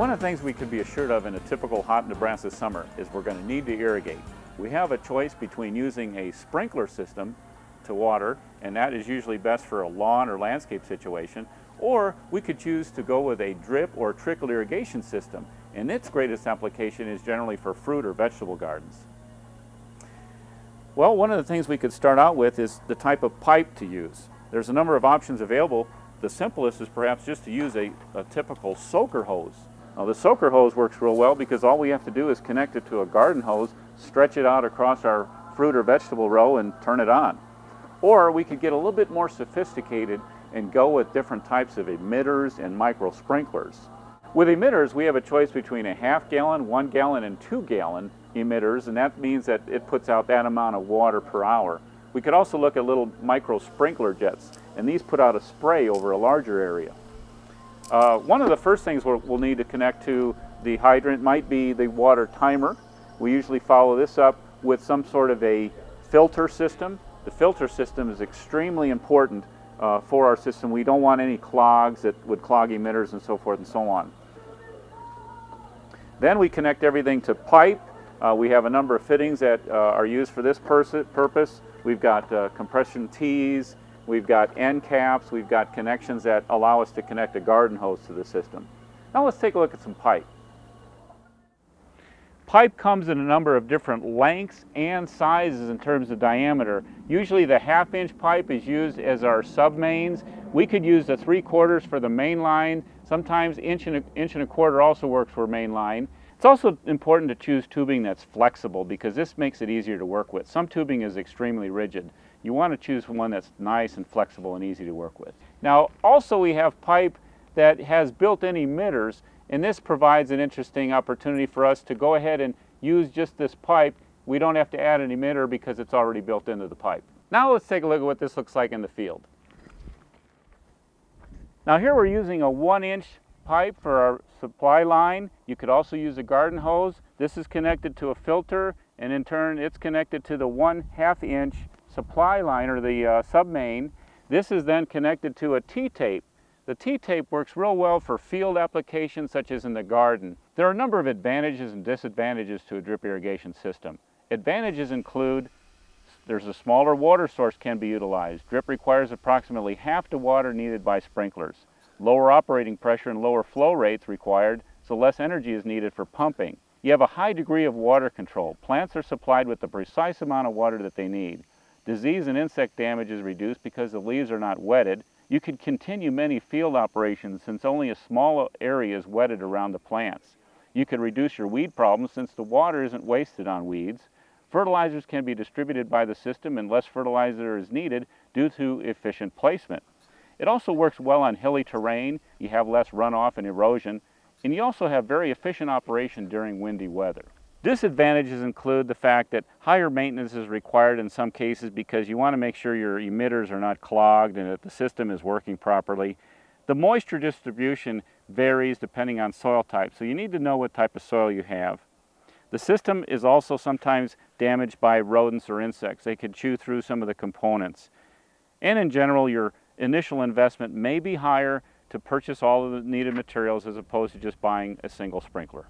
One of the things we could be assured of in a typical hot Nebraska summer is we're going to need to irrigate. We have a choice between using a sprinkler system to water, and that is usually best for a lawn or landscape situation, or we could choose to go with a drip or trickle irrigation system, and its greatest application is generally for fruit or vegetable gardens. Well, one of the things we could start out with is the type of pipe to use. There's a number of options available. The simplest is perhaps just to use a typical soaker hose. Now the soaker hose works real well because all we have to do is connect it to a garden hose, stretch it out across our fruit or vegetable row and turn it on. Or we could get a little bit more sophisticated and go with different types of emitters and micro sprinklers. With emitters, we have a choice between a half-gallon, 1 gallon, and 2-gallon emitters, and that means that it puts out that amount of water per hour. We could also look at little micro sprinkler jets, and these put out a spray over a larger area. One of the first things we'll need to connect to the hydrant might be the water timer. We usually follow this up with some sort of a filter system. The filter system is extremely important for our system. We don't want any clogs that would clog emitters and so forth and so on. Then we connect everything to pipe. We have a number of fittings that are used for this purpose. We've got compression tees, we've got end caps, we've got connections that allow us to connect a garden hose to the system. Now let's take a look at some pipe. Pipe comes in a number of different lengths and sizes in terms of diameter. Usually the half-inch pipe is used as our sub-mains. We could use the 3/4 for the main line. Sometimes inch and a quarter also works for main line. It's also important to choose tubing that's flexible because this makes it easier to work with. Some tubing is extremely rigid. You want to choose one that's nice and flexible and easy to work with. Now also we have pipe that has built-in emitters, and this provides an interesting opportunity for us to go ahead and use just this pipe. We don't have to add an emitter because it's already built into the pipe. Now let's take a look at what this looks like in the field. Now here we're using a 1-inch pipe for our supply line. You could also use a garden hose. This is connected to a filter, and in turn it's connected to the 1/2-inch supply line or the sub-main. This is then connected to a T-tape. The T-tape works real well for field applications such as in the garden. There are a number of advantages and disadvantages to a drip irrigation system. Advantages include there's a smaller water source can be utilized. Drip requires approximately half the water needed by sprinklers. Lower operating pressure and lower flow rates required, so less energy is needed for pumping. You have a high degree of water control. Plants are supplied with the precise amount of water that they need. Disease and insect damage is reduced because the leaves are not wetted. You could continue many field operations since only a small area is wetted around the plants. You could reduce your weed problems since the water isn't wasted on weeds. Fertilizers can be distributed by the system and less fertilizer is needed due to efficient placement. It also works well on hilly terrain. You have less runoff and erosion, and you also have very efficient operation during windy weather. Disadvantages include the fact that higher maintenance is required in some cases because you want to make sure your emitters are not clogged and that the system is working properly. The moisture distribution varies depending on soil type, so you need to know what type of soil you have. The system is also sometimes damaged by rodents or insects. They could chew through some of the components. And in general, your initial investment may be higher to purchase all of the needed materials as opposed to just buying a single sprinkler.